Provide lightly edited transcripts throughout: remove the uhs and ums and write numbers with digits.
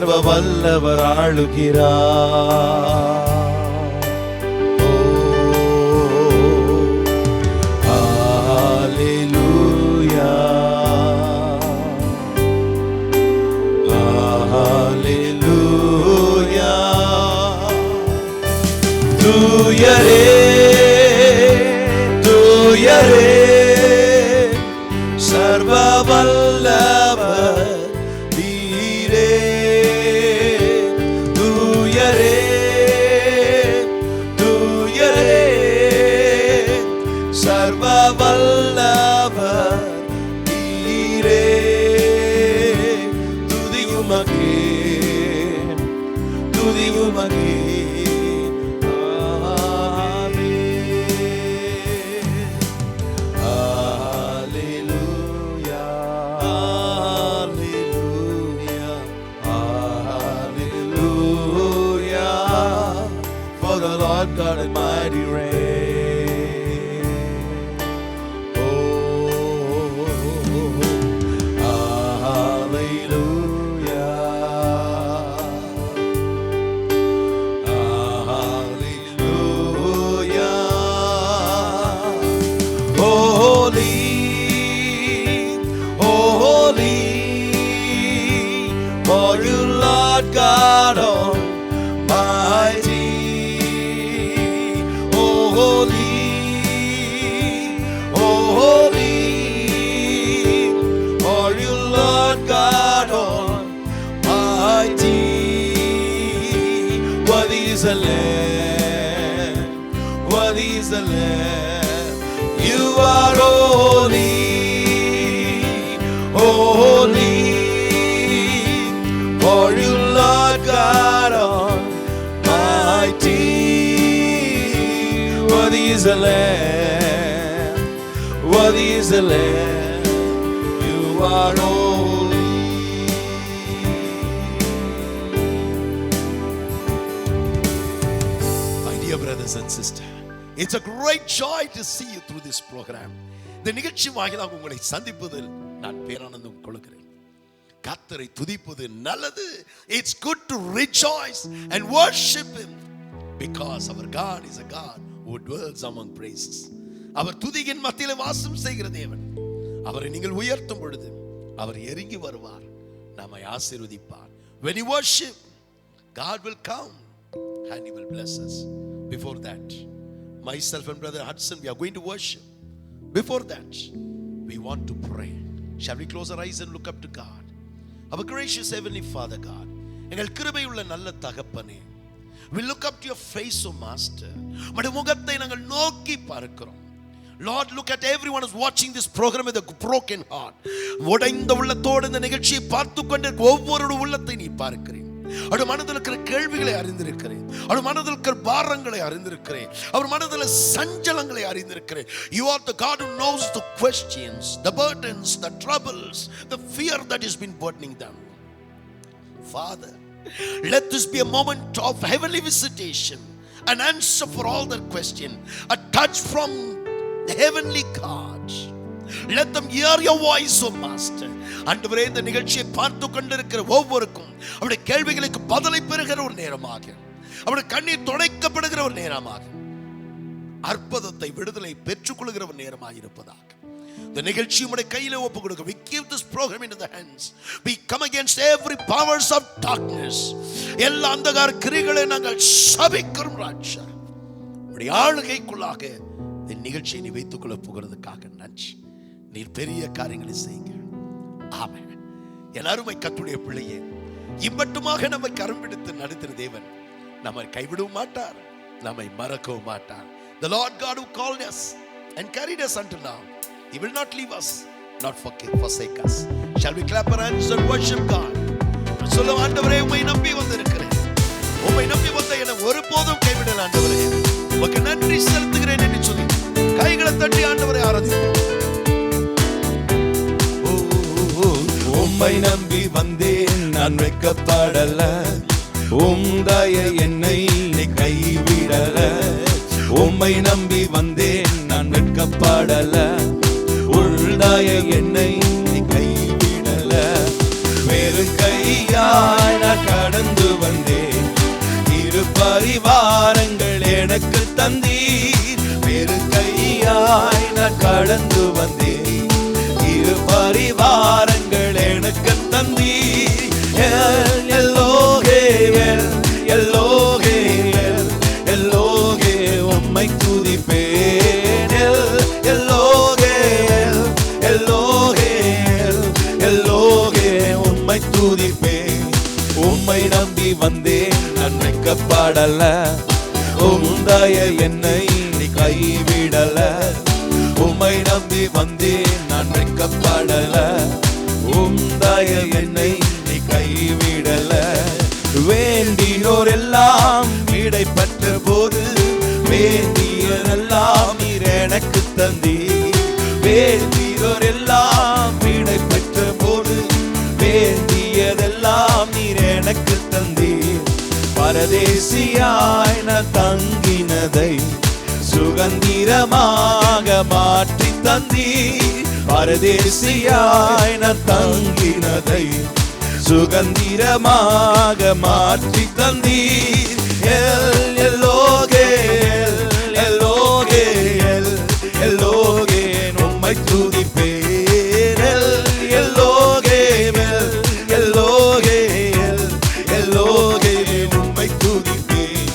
சர்வ வல்லவர் ஆளுகிறார். தூயரே தூயரே சர்வ வல்லவர் நீரே. தூயரே தூயரே சர்வ வல்லவர் நீரே. துதியுமகே துதியுமகே. God and mighty reign. Oh, hallelujah, hallelujah. Holy, holy, for you Lord God Almighty. Holy, holy, for you Lord God Almighty. Worthy is the Lamb, worthy is the Lamb. You are holy, holy, for you Lord God Almighty. Worthy is the Lamb, worthy is the Lamb. You are holy. My dear brothers and sisters, it's a great joy to see you through this program. இந்த நிகழ்ச்சி வாயிலாக உங்களை சந்திப்பதில் நான் பேரானந்தம் கொள்கிறேன். கர்த்தரை துதிப்பது நல்லது. It's good to rejoice and worship Him because our God is a God who dwells among praises. அவர் துதியின் மத்தியிலே வாசம் செய்கிற தேவன். அவரை நீங்கள் உயர்த்தும் பொழுது அவர் இறங்கி வருவார், நம்மை ஆசீர்வதிப்பார். When you worship, God will come and He will bless us. Before that, myself and brother Hudson, we are going to worship. Before that, we want to pray. Shall we close our eyes and look up to God? Our gracious heavenly Father God, எங்கள் கிருபையுள்ள நல்ல தகப்பனே, we look up to your face, O Master. உம்முடைய முகத்தை நாங்கள் நோக்கி பார்க்கிறோம். Lord, look at everyone who's watching this program with a broken heart. உடைந்த உள்ளத்தோடு இந்த நிகழ்ச்சியை பார்த்து கொண்டிருக்கிற ஒவ்வொரு உள்ளத்தை நீ பார்க்கிறேன். அவர் மனதில் இருக்கிற கேள்விகளை அறிந்திருக்கிறேன். அவர் மனதில் இருக்கிற பாரங்களை அறிந்திருக்கிறேன். அவர் மனதில் சஞ்சலங்களை அறிந்திருக்கிறேன். You are the God who knows the questions, the burdens, the troubles, the fear that has been burdening them. Father, let this be a moment of heavenly visitation, an answer for all their question, a touch from the heavenly God. Let them hear your voice, O Master. ஆண்டவரே, இந்த நிகழ்ச்சியை பார்த்து கொண்டிருக்கிற ஒவ்வொருக்கும் அவருடைய கேள்விகளுக்கு பதிலை பெறுகிற ஒரு நேரமாக, அவருடைய கண்ணீர் துடைக்கப்படுகிற ஒரு நேரமாக, அற்புதத்தை விடுதலை பெற்றுக்கொள்கிற ஒரு நேரமாக இருப்பதாக இந்த நிகழ்ச்சி உம்முடைய கையிலே ஒப்புக் கொடுக்க. We give this program into the hands. We come against every powers of darkness. எல்லா அந்தகார கிரியைகளை நாங்கள் சபிக்கிறோம் ராஜா. உம்முடைய ஆளுகைக்குள்ளாக இந்த நிகழ்ச்சியை நீ வைத்துக் கொள்ள போகிறதுக்காக நன்றி. நீர் பெரிய காரியங்களை செய்யுங்க. ஆமென். என் அருமை கர்த்தருடைய பிள்ளையே, இம்மட்டுமாக நம்மை கரம் பிடித்து நடத்துகிற தேவன் நம்மை கைவிடவும் மாட்டார், நம்மை மறக்கவும் மாட்டார். The Lord God who called us and carried us until now, He will not leave us, not forsake us. Shall we clap our hands and worship God? சொல்ல, ஆண்டவரே, உம்மை நம்பி வந்திருக்கிறேன். உம்மை நம்பி வந்த என்னை ஒருபோதும் கைவிடல ஆண்டவரே. உமக்கு நன்றி செலுத்துகிறேன் என்று சொல்லி கைகளை தட்டி ஆண்டவரை ஆராதிப்போம். உம்மை நம்பி வந்தேன், நான் வெட்கப்படல. உம் தயை என்னை கைவிடல. உம்மை நம்பி வந்தேன், நான் வெட்கப்படல. உள்தாயை என்னை கைவிடல. வேறு கையாய் நான் பரிவாரங்கள் எனக்கு தந்தீர். வேறு கையாய் நான் கடந்து வந்தேன். இரு பரிவாரங்கள் எனக்கு தந்தீர். எல்லோகே எல்லோகே எல்லோகே உம்மை துதிப்பேன். எல்லோகே எல்லோகே எல்லோகே உம்மை துதிப்பேன். உம்மை நம்பி வந்தேன் நான் வெட்கப்படல. உம்முடைய என்னை நீ கைவிடல. உம்மை நம்பி வந்தேன் நான் வெட்கப்படல. உம்முடைய என்னை நீ கைவிடல. வேண்டியோர் எல்லாம் விடை பெற்ற போது வேண்டியதெல்லாம் நீர் எனக்கு தந்தீர். வேண்டியோர் எல்லாம் விடை பெற்ற போது வேண்டியதெல்லாம் நீர் எனக்கு தந்தீர். பரதேசியாய் நான் தங்கினதை சுகந்திரமாக மாற்றி தந்தீர். பரதேசியாய் நான் தங்கினதை சுகந்திரமாக மாற்றி தந்தீர். எல்லோகே எல்லோகே எல்லோகே உம்மை துதிப்பேன். எல்லோகே எல்லோகே எல்லோகே உம்மை துதிப்பேன்.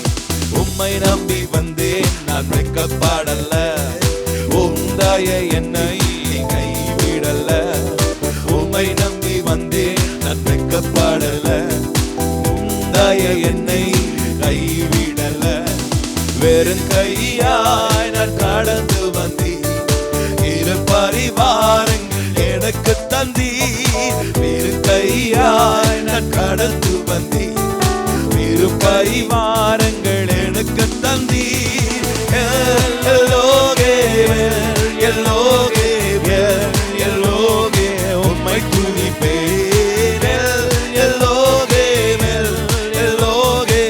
உம்மை நம்பி வந்தேன் நான் வெட்கப்படல. உம்முடைய என்னை கைவிடல. உம்மை நம்பி வந்தேன் நான் வெட்கப்படல. உம்முடைய என்னை கைவிடல. வெறும் கையாய் நான் கடந்து வந்தேன். இரு பரிவாரங்கள் எனக்கு தந்தீர். வேறு கையாய் நான் கடந்து வந்தேன். இரு பரிவாரங்கள் எனக்கு தந்தீர். எல்லோகே எல்லோகே எல்லோகே உம்மை துதிப்பேன். எல்லோகே எல்லோகே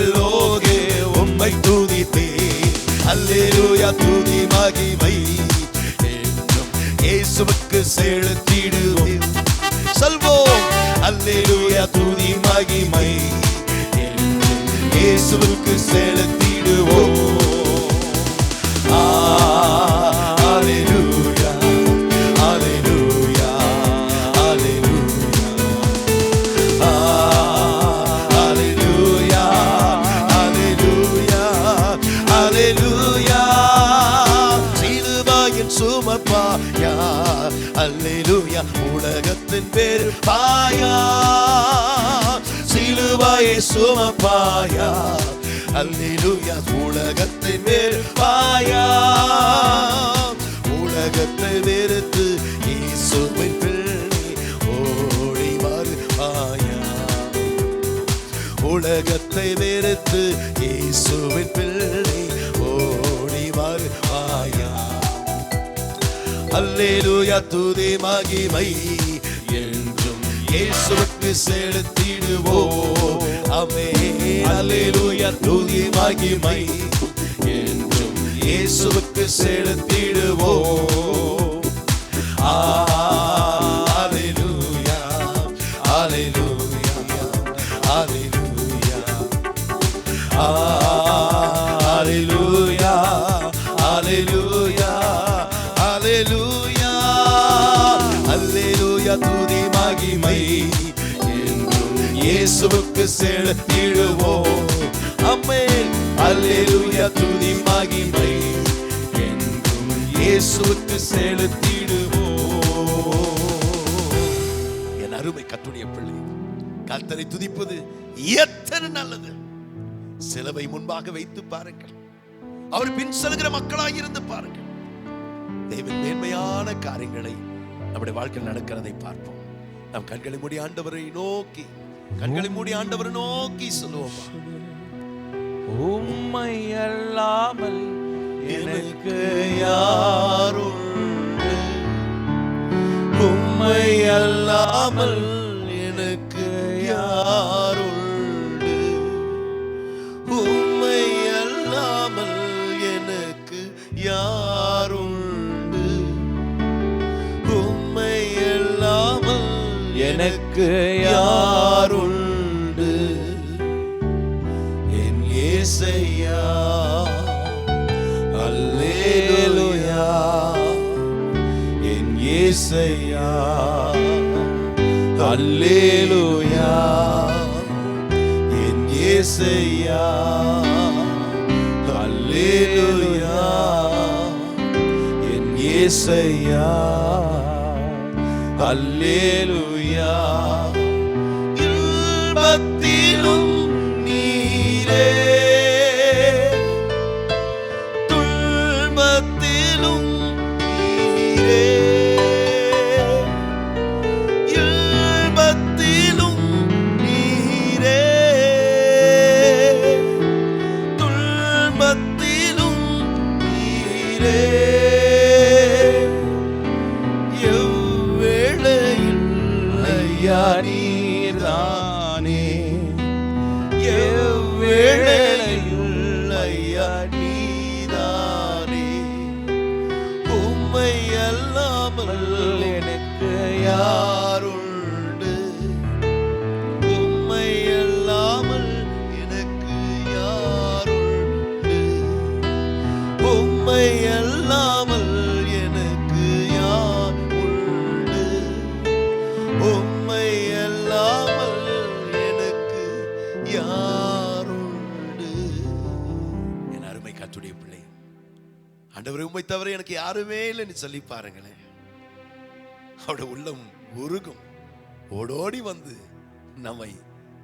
எல்லோகே உம்மை துதிப்பேன். அல்லேலூயா துதி மகிமை என்றும் இயேசுவுக்கு செலுத்திடுவேன். சொல்வோம் அல்லேலூயா துதி மகிமை என்றும் இயேசுவுக்கு செலுத்திடுவோம். அல்லேலூயா அல்லேலூயா அல்லேலூயா அல்லேலூயா அல்லேலூயா அல்லேலூயா. சிலுவையின் சுமப்பாயா அல்லேலூயா. உலகத்தின் பேர் பாயா. சிலுவையை சுமப்பாயா அல்லேலூயா. உலகத்தின் பேர் பாயா. உலகத்தை வெறுத்து இயேசுவின் பிள்ளை ஓடி வருவாயா. உலகத்தை வெறுத்து இயேசுவின் பிள்ளை ஓடி வருவாயா. அல்லேலூயா துதி மகிமை என்றும் இயேசுவுக்கு செலுத்திடுவோம். ஆமென். அல்லேலூயா துதி மகிமை என்றும் இயேசுவுக்கு செலுத்திடுவோம். அல்லேலூயா அல்லேலூயா அல்லேலூயா அல்லேலூயா அல்லேலூயா அல்லேலூயா அல்லேலூயா துதி மகிமை என்றும் இயேசுவுக்கு செலுத்திடுவோம். ஆமென். அல்லேலூயா துதி மகிமை என்றும் இயேசுவுக்கு செலுத்திடுவோம். என் அருமை கர்த்தருடைய பிள்ளை, கர்த்தரை துதிப்பது எத்தனை நல்லது. சிலுவை முன்பாக வைத்து பாருங்கள். அவர் பின் செல்கிற மக்களாக இருந்து பாருங்கள். தேவன் மேன்மையான காரியங்களை நம்முடைய வாழ்க்கையில் நடக்கிறதை பார்ப்போம். நம் கண்களை மூடி ஆண்டவரை நோக்கி சொல்லுவோம். உம்மை அல்லாமல் எனக்கு யாருண்டு? உம்மை அல்லாமல் எனக்கு யாருண்டு? உம்மை அல்லாமல் எனக்கு யாருண்டு? உம்மை அல்லாமல் எனக்கு யாருண்டு? என் యేసయ్యా హల్లెలూయా என் యేసయ్యா ஹல்லேலூயா என் యేసయ్యா ஹல்லேலூயா இல்பத்திலும் நீரே துன்பத்திலும் நீரே இல்பத்திலும் நீரே துன்பத்திலும் நீரே எவ்வேளையில் ஐயா நீர்தானே எவ்வேளையில் ஐயா நீதானே உம்மை அல்லாமல் எனக்கு யாருண்டு உம்மை அல்லாமல் எனக்கு யாருண்டு உம்மை அல்லாமல் எனக்கு யார் உண்டு உம்மை அல்லாமல் எனக்கு யாருண்டு. என் அருமை கர்த்தருடைய பிள்ளை, ஆண்டவரே உம்மை தவிர எனக்கு யாருமே இல்லைன்னு சொல்லி பாருங்களேன். அவருடைய உள்ளம் உருகும், ஓடோடி வந்து நம்மை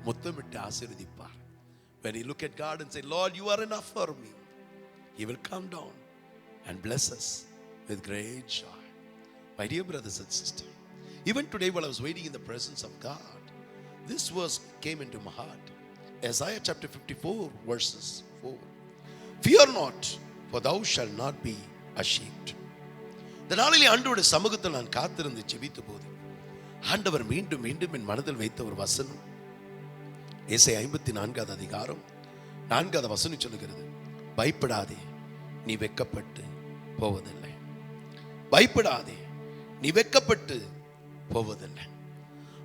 முத்தமிட்டு ஆசீர்வதிப்பார். When you look at God and say, Lord, you are enough for me, He will come down and bless us with great joy. My dear brothers and sisters, even today while I was waiting in the presence of God, this verse came into my heart. Isaiah chapter 54 verses 4. Fear not, for thou shalt not be ashamed. இந்த நாளிலே ஆண்டவருடைய சமூகத்தில் நான் காத்திருந்து ஜெபித்த போது ஆண்டவர் மீண்டும் மீண்டும் என் மனதில் வைத்த ஒரு வசனம், ஏசாயா 54 அதிகாரம் 4 வசனம் சொல்லுகிறது, பயப்படாதே நீ வெட்கப்பட்டு போவதில்லை. பயப்படாதே நீ வெட்கப்பட்டு போவதில்லை.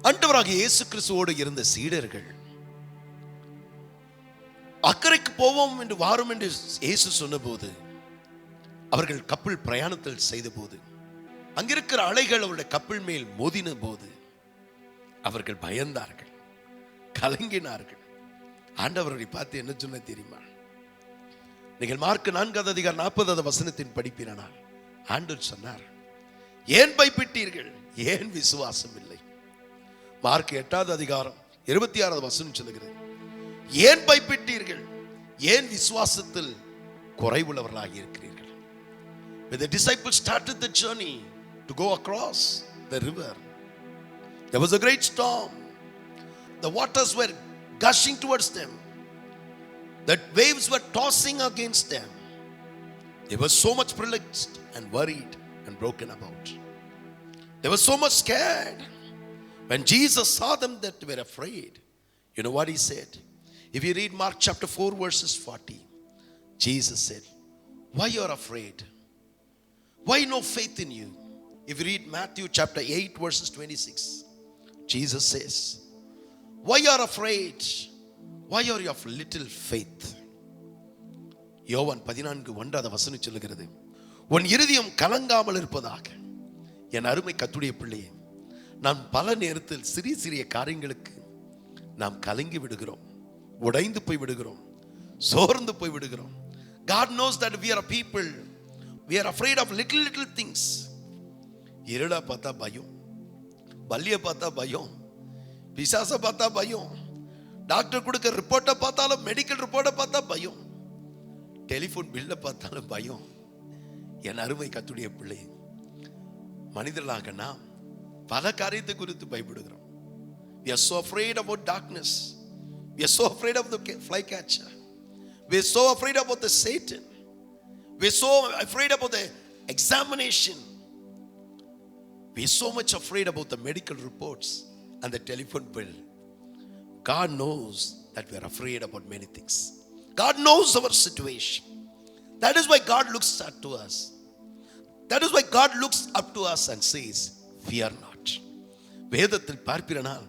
ஆண்டவராகிய இயேசு கிறிஸ்துவோடு இருந்த சீடர்கள் அக்கறைக்கு போவோம் என்று வாரும் என்று இயேசு சொன்னபோது, அவர்கள் கப்பல் பிரயாணத்தில் செய்த போது, அங்கிருக்கிற அலைகள் அவருடைய கப்பல் மேல் மோதின போது அவர்கள் பயந்தார்கள், கலங்கினார்கள். ஆண்டவரை பார்த்து என்ன சொன்ன தெரியுமா? நீங்கள் மார்க் 4 அதிகாரம் 40 வசனத்தின் படிப்பினால் ஆண்டவர் சொன்னார், ஏன் பயப்பட்டீர்கள், ஏன் விசுவாசம் இல்லை? மார்க் 8 அதிகாரம் 26 வசனம் சொல்லுகிறது, ஏன் பயப்பட்டீர்கள், ஏன் விசுவாசத்தில் குறைவுள்ளவர்களாக இருக்கிறீர்கள்? When the disciples started the journey to go across the river, there was a great storm. The waters were gushing towards them. The waves were tossing against them. They were so much perplexed and worried and broken about. They were so much scared. When Jesus saw them that were afraid, you know what he said? If you read Mark chapter 4 verses 40, Jesus said, why you are afraid? Why no faith in you? If you read Matthew chapter 8 verses 26, Jesus says, why you are afraid? Why are you of little faith? யோவான் 14:1 வசனம் சொல்லுகிறது, உன் இருதயம் கலங்காமல் இருப்பதாக. என் அருமை கர்த்தருடைய பிள்ளையே, நாம் பல நேரத்தில் சிறிய சிறிய காரியங்களுக்கு நாம் கலங்கி விடுகிறோம், உடைந்து போய் விடுகிறோம், சோர்ந்து போய் விடுகிறோம். God knows that we are a people, we are afraid of little things. இருளா பார்த்தா பயம், பல்லிய பார்த்தா பயம், பிசாச பார்த்தா பயம், டாக்டர் கொடுக்க ரிப்போர்ட்டை பார்த்தாலும், மெடிக்கல் ரிப்போர்ட்டை பார்த்தா பயம், டெலிஃபோன் பில்லை பார்த்தாலும் பயம். என் அருமை கர்த்தருடைய பிள்ளை, மனிதர்களாக நாம் பல காரியத்தை குறித்து பயப்படுகிறோம். We are so afraid about darkness. We are so afraid of the fly catcher. We are so afraid about the Satan. We are so afraid about the examination. We are so much afraid about the medical reports and the telephone bill. God knows that we are afraid about many things. God knows our situation. That is why God looks up to us. That is why God looks up to us and says, fear not. வேதத்தில் பார்ப்பினால்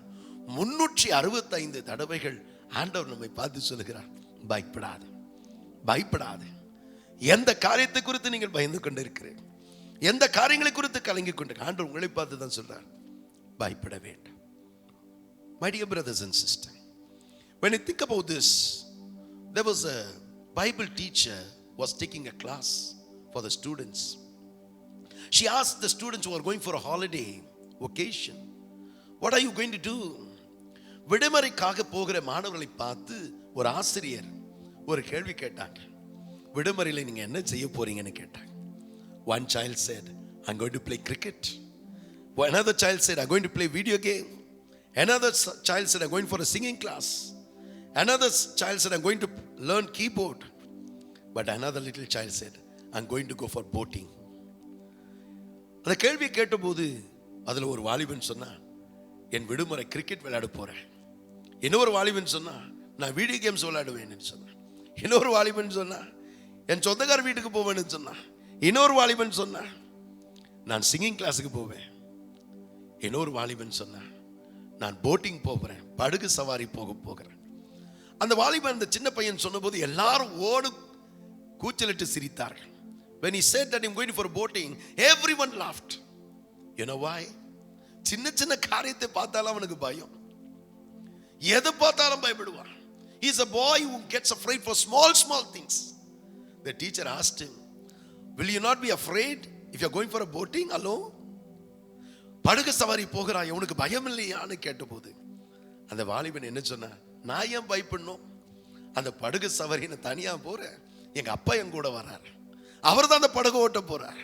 365 தடவைகள் ஆண்டவர் நம்மை பார்த்து சொல்லுகிறார், பயப்படாது, பயப்படாது. எந்த காரியத்தை குறித்து நீங்கள் பயந்து கொண்டிருக்கிறீர்கள்? எந்த காரியங்களை குறித்து கலங்கி கொண்டு ஆண்டவர் உங்களை பார்த்து தான் சொல்றார், பயப்பட வேண்டாம். My dear brothers and sisters, when you think about this, there was a Bible teacher was taking a class for the students. She asked the students who are going for a holiday vacation, what are you going to do? விடுமுறைக்காக போகிற மாணவர்களை பார்த்து ஒரு ஆசிரியர் ஒரு கேள்வி கேட்டாங்க. விடுமுறையில் நீங்க என்ன செய்ய போறீங்கன்னு கேட்டாங்க. One child said, I'm going to play cricket. Another child said, I'm going to play video game. Another child said, I'm going for a singing class. Another child said, I'm going to learn keyboard. But another little child said, I'm going to go for boating. அந்த கேள்வியை கேட்டபோது அதில் ஒரு வாலிபன் சொன்னா, என் விடுமுறை cricket விளையாட போறேன். இன்னொரு வாலிபன் சொன்னா, நான் வீடியோ கேம்ஸ் விளையாடுவேன்னு சொன்னான். இன்னொரு வாலிபன் சொன்னா, என் சொந்தக்கார வீட்டுக்கு போவேன்னு சொன்னான். இன்னொரு வாலிபன் சொன்னா, நான் சிங்கிங் கிளாஸுக்கு போவேன். இன்னொரு வாலிபன் சொன்னா, நான் போட்டிங் போகிறேன், படகு சவாரி போகிறேன். அந்த வாலிபன் அந்த சின்ன பையன் சொன்னபோது எல்லாரும் ஓடு கூச்சலிட்டு சிரித்தார்கள். When he said that I'm going for boating, everyone laughed. You know why? சின்ன சின்ன காரியத்தை பார்த்தாலும் அவனுக்கு பயம். எதை பார்த்தாலும் பயப்படுவான். He is a boy who gets afraid for small things. The teacher asked him, will you not be afraid if you're going for a boating alone? படகு சவாரி போகிறாய், உனக்கு பயம் இல்லையான்னு கேட்டபோது அந்த வாலிபன் என்ன சொன்னா, நான் ஏன் பயப்படணும்? அந்த படகு சவாரி நான் தனியா போறேன், எங்க அப்பா என் கூட வரார், அவர் தான் அந்த படகு ஓட்ட போறார்.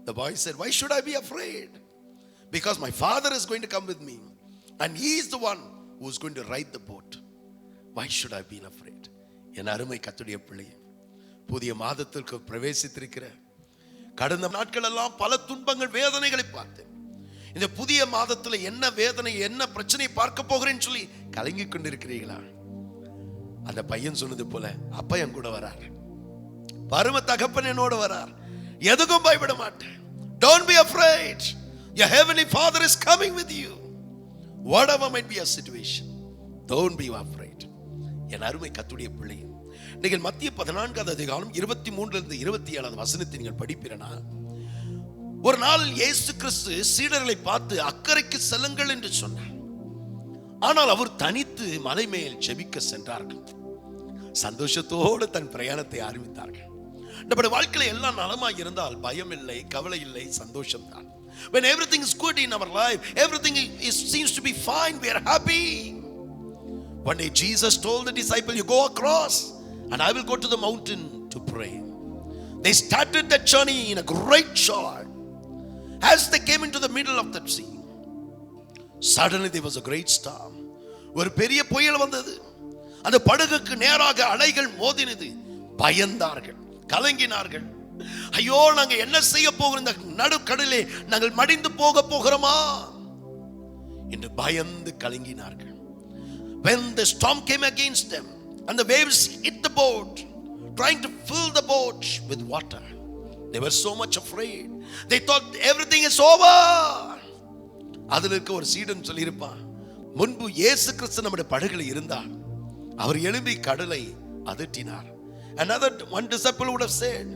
The boy said, why should I be afraid? Because my father is going to come with me and he is the one who is going to ride the boat. Why should I be afraid? என் அருமை கர்த்தருடைய பிள்ளையே, புதிய மாதத்திற்கு பிரவேசித்திருக்கிற கடந்த நாட்கள் எல்லாம் பல துன்பங்கள் வேதனைகளை பார்த்தேன். இந்த புதிய மாதத்துல என்ன வேதனை என்ன பிரச்சனை பார்க்க போகிறேன்னு சொல்லி கலங்கி கொண்டிருக்கிறீர்களா? அந்த பையன் சொன்னது போல அப்பா என் கூட வரார், பரம தகப்பன் என்னோட வரார், எதுக்கும் பயப்பட மாட்டேன். Don't be afraid. Your heavenly Father is coming with you. Whatever might be your situation, don't be afraid. என் அருமை கர்த்தருடைய பிள்ளையே, நீங்கள் மத்திய 14வது அதிகாரம் 23 27 வசனத்தை நீங்கள் படிப்பீரனா, ஒரு நாள் இயேசு கிறிஸ்து சீடர்களை பார்த்து அக்கறைக்கு செல்லுங்கள் என்று சொன்னார். ஆனால் அவர் தனித்து மலை மேல் ஜெபிக்க சென்றார்கள். சந்தோஷத்தோடு தன் பிரயாணத்தை ஆரம்பித்தார்கள். நம்முடைய வாழ்க்கையில எல்லாம் நலமாய் இருந்தால் பயம் இல்லை, கவலை இல்லை, சந்தோஷம் தான். When everything is good in our life, everything seems to be fine, we are happy. One day Jesus told the disciple, you go across and I will go to the mountain to pray. They started that journey in a great joy. As they came into the middle of that sea, suddenly there was a great storm. ஒரு பெரிய புயல் வந்தது. அந்த படகுக்கு நேராக அலைகள் மோதினது. பயந்தார்கள், கலங்கினார்கள். ஐயோ, நாங்க என்ன செய்ய போகிறோம், இந்த நடுக்கடலிலே நாங்கள் மடிந்து போக போகிறோமா என்று பயந்து கலங்கினார்கள். When the storm came against them and the waves hit the boat, trying to fill the boat with water, they were so much afraid. They thought everything is over. அதில் இருக்க ஒரு சீடன் சொல்லியிருப்பான், முன்பு இயேசு கிறிஸ்து நம்முடைய படகுல இருந்தார், அவர் எழும்பி கடலை அதட்டினார். Another one disciple would have said,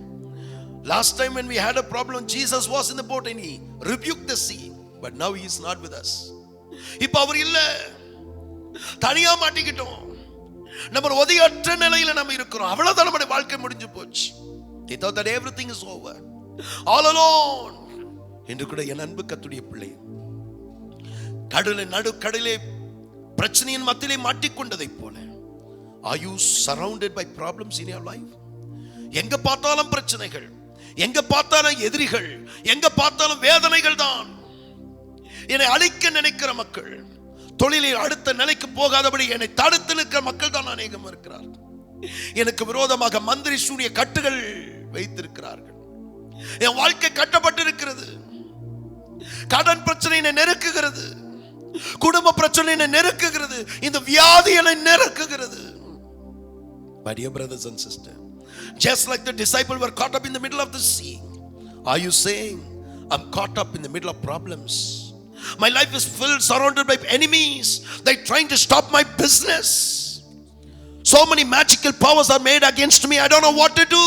last time when we had a problem, Jesus was in the boat and he rebuked the sea, but now he is not with us. இப்ப அவர் இல்ல, தனியா மாட்டிக்கிட்டோம், நம்ம உதவியற்ற நிலையில நம்ம இருக்கிறோம், அவ்வளவுதான் நம்முடைய வாழ்க்கை முடிஞ்சு போச்சு. They thought that everything is over, all alone. என்று கூட என் அன்பு கர்த்தருடைய பிள்ளை, நடுக்கடலிலே பிரச்சனையின் மத்தியிலே மாட்டிக்கொண்டதை போல, are you surrounded by problems in your life? எங்க பார்த்தாலும் பிரச்சனைகள், எங்க பார்த்தாலும் எதிரிகள், எங்க பார்த்தாலும் வேதனைகள் தான். என்னை அழிக்க நினைக்கிற மக்கள், தொழிலில் அடுத்த நிலைக்கு போகாதபடி என்னை தடுத்து நிற்கிற மக்கள் தான் அநேகம் இருக்கிறார்கள். எனக்கு விரோதமாக மந்திரி சூனிய கட்டுகள் வைத்திருக்கிறார்கள். என் வாழ்க்கை கட்டப்பட்டிருக்கிறது. கடன் பிரச்சனை என்னை நெருக்குகிறது, குடும்ப பிரச்சனை என்னை நெருக்குகிறது, இந்த வியாதி என்னை நெருக்குகிறது. My dear brothers and sisters, just like the disciples were caught up in the middle of the sea, are you saying, I'm caught up in the middle of problems? My life is filled, surrounded by enemies. They're trying to stop my business. So many magical powers are made against me. I don't know what to do.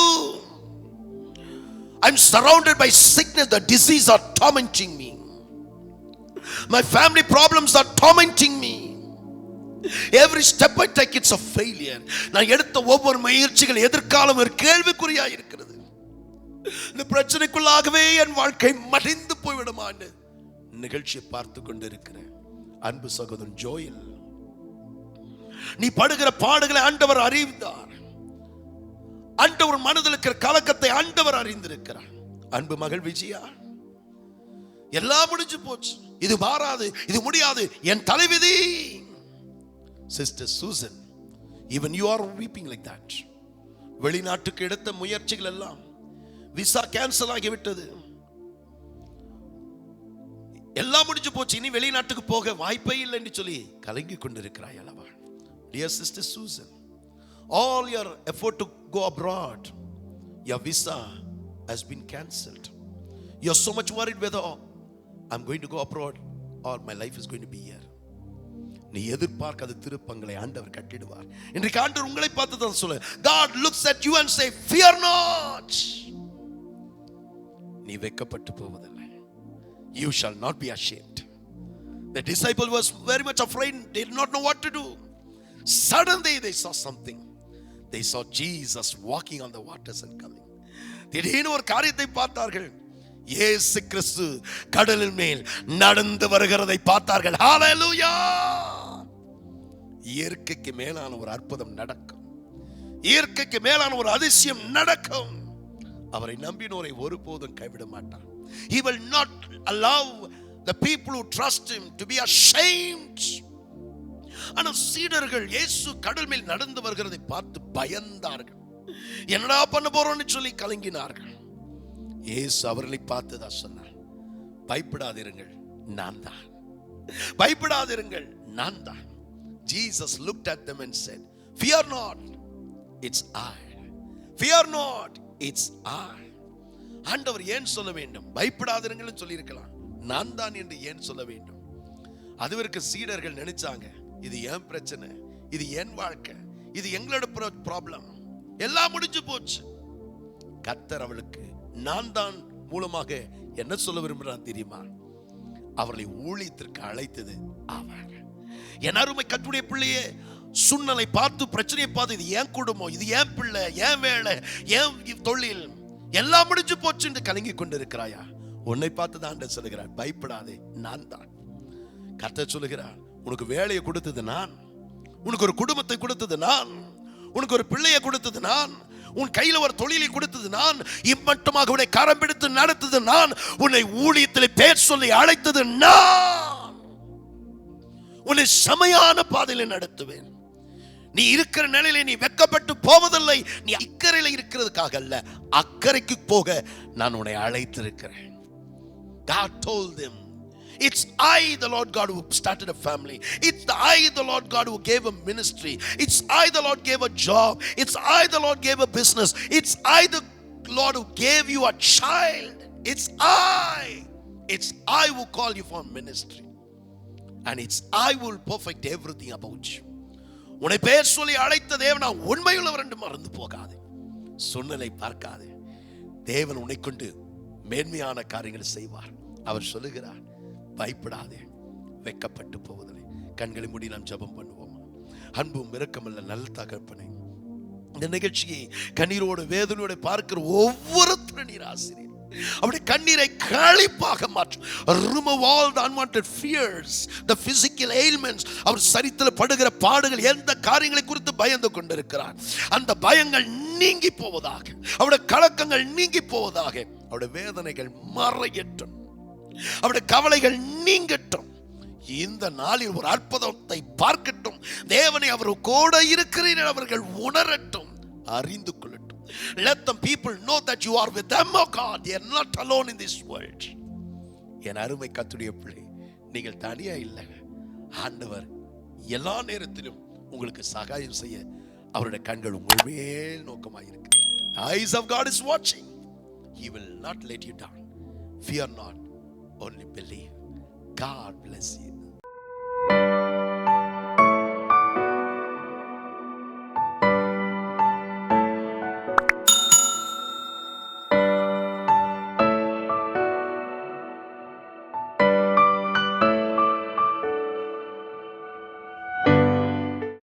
I'm surrounded by sickness, the disease are tormenting me. My family problems are tormenting me. Every step I take, it's a failure. நான் எடுத்த ஒவ்வொரு முயற்சிகள் எதிர்காலம் ஒரு கேள்விக்குறியா இருக்கிறது. இந்த பிரச்சனைக்குள்ளாகவே என் வாழ்க்கை மடிந்து போய்விடுமான்னு நிகழ்ச்சியை பார்த்து கொண்டு இருக்கிறேன் அன்பு சகோதரன் ஜோயல். நீ படுகிற பாடுகளை ஆண்டவர் அறிந்தார். ஆண்டவர் மனதில் இருக்கிற கலக்கத்தை ஆண்டவர் அறிந்திருக்கிறார். அன்பு மகள் விஜயா, எல்லாம் முடிஞ்சு போச்சு, இது மாறாது, இது முடியாது, என் தலைவிதி. Sister Susan, even you are weeping like that. வெளிநாட்டுக்கு எடுத்த முயற்சிகள் எல்லாம் விசா கேன்சல் ஆகிவிட்டது, எல்லாம் முடிஞ்சு போச்சு, இனி வெளிநாட்டுக்கு போக வாய்ப்பே இல்லை என்று சொல்லி கலங்கி கொண்டிருக்கிறாய் அல்லவா? Dear sister Susan, all your effort to go abroad, your visa has been cancelled. You're so much worried whether I'm going to go abroad or my life is going to be here. நீ எதிர்பார்க்காத திருப்பங்களை ஆண்டவர் கட்டிடுவார். இன்றைக்கு ஆண்டவர் உங்களை பார்த்து தான் சொல்ல, God looks at you and say, fear not. நீ வெட்கப்பட்டு போவதில்லை. You shall not be ashamed. The disciple was very much afraid, they did not know what to do. Suddenly they saw something. They saw Jesus walking on the waters and coming. திடீர்னு ஒரு காரியத்தை பார்த்தார்கள். இயேசு கிறிஸ்து கடலின் மேல் நடந்து வருகிறதை பார்த்தார்கள். ஹalleluya! இயற்கைக்கு மேலான ஒரு அற்புதம் நடக்கும். இயற்கைக்கு மேலான ஒரு அதிசயம் நடக்கும். அவரை நம்பினோரை ஒருபோதும் கைவிட மாட்டார். He will not allow the people who trust him to be ashamed. ஆனால் சீடர்கள் இயேசு கடல் மேல் நடந்து வருகிறதை பார்த்து பயந்தார்கள். என்னடா பண்ண போறோம்னு சொல்லி கலங்கினார்கள். இயேசு அவர்களை பார்த்து தான் சொன்னார், பயப்படாதிருங்கள், நான் தான். பயப்படாதிருங்கள், நான் தான். Jesus looked at them and said, fear not, it's I. Fear not, it's I. ஆண்டவர் ஏன் சொல்ல வேண்டும்? பயப்படாதிருங்கள் சொல்லி இருக்கலாம், நான் தான் என்று ஏன் சொல்ல வேண்டும்? அதுவரைக்கும் சீடர்கள் நினைச்சாங்க, இது ஏன் பிரச்சனை, இது என் வாழ்க்கை, இது எங்களோட ப்ராப்ளம், எல்லாம் முடிஞ்சு போச்சு. கர்த்தர் அவளுக்கு நான் தான் மூலமாக என்ன சொல்ல விரும்புகிறான் தெரியுமா? அவர்களை ஊழியத்திற்கு அழைத்தது அவர். என் அருமை கர்த்தருடைய பிள்ளையே, சூழ்நிலை பார்த்து, பிரச்சனையை பார்த்து, இது ஏன் குடும்பம், இது ஏன் பிள்ளை, ஏன் வேலை, ஏன் தொழில், எல்லாம் முடிஞ்சு போச்சு என்று கலங்கி கொண்டிருக்கிறாயா? உன்னை பார்த்து தான் ஆண்டவர் சொல்லுகிறார், பயப்படாதே, நான் தான். கர்த்தர் சொல்லுகிறார், உனக்கு வேலையை கொடுத்தது நான், உனக்கு ஒரு குடும்பத்தை கொடுத்தது நான், உனக்கு ஒரு பிள்ளையை கொடுத்தது நான், உன் கையில ஒரு தொழிலை கொடுத்தது நான், இம்மட்டுமாக உன்னை கரம் பிடித்து நடத்தது நான், உன்னை ஊழியத்தில் பேர் சொல்லி அழைத்தது நான், உன்னை செமையான பாதையில் நடத்துவேன். நீ இருக்கிற நிலையில நீ வெட்கப்பட்டு போவதில்லை. நீ இக்கரையில இருக்கிறதுக்காக அல்ல, அக்கறைக்கு போக நான் உன்னை அழைத்திருக்கிறேன். God told them, it's I, the Lord God, who started a family. It's I, the Lord God, who gave a ministry. It's I, the Lord, gave a job. It's I, the Lord, gave a business. It's I, the Lord, who gave you a child. It's I. It's I who call you for ministry. And it's I who will perfect everything about you. உன்னை பேர் சொல்லி அழைத்த தேவன் உண்மையுள்ளவர் என்று மறந்து போகாது. சூழ்நிலை பார்க்காது. தேவன் உன்னை கொண்டு மேன்மையான காரியங்களை செய்வார். அவர் சொல்லுகிறார், பயப்படாதே, வெட்கப்பட்டு போவதில்லை. கண்களை மூடி நாம் ஜெபம் பண்ணுவோம். அன்பும் இரக்கமுள்ள நல்ல தகப்பனே, இந்த நிகழ்ச்சியை கண்ணீரோடு வேதனையோடு பார்க்கிற ஒவ்வொருத்தரும் நீர் ஆசீர்வதியும். அவருடைய கண்ணீரை களிப்பாக மாற்றும். Remove all the unwanted fears, the physical ailments. அவர் சரித்தில படுகிற பாடுகள், எந்த காரியங்களை குறித்து பயந்து கொண்டிருக்கிறார், அந்த பயங்கள் நீங்கி போவதாக, அவருடைய கலக்கங்கள் நீங்கி போவதாக, அவருடைய வேதனைகள் மறையட்டும், அவருடைய கவலைகள் நீங்கட்டும். இந்த நாளில் ஒரு அற்புதத்தை பார்க்கட்டும். தேவனை அவர் கூட இருக்கிறீர்கள் அவர்கள் உணரட்டும், அறிந்து கொள்ளட்டும். Let the people know that you are with them, oh God. They are not alone in this world. என் அருமை கர்த்தருடைய பிள்ளை, நீங்கள் தனியா இல்லை. ஆண்டவர் எல்லா நேரத்திலும் உங்களுக்கு சகாயம் செய்ய அவருடைய கண்கள் உங்கள் மேல் நோக்கமாயிருக்கு. The eyes of God is watching. He will not let you down. Fear not, only believe. God bless you.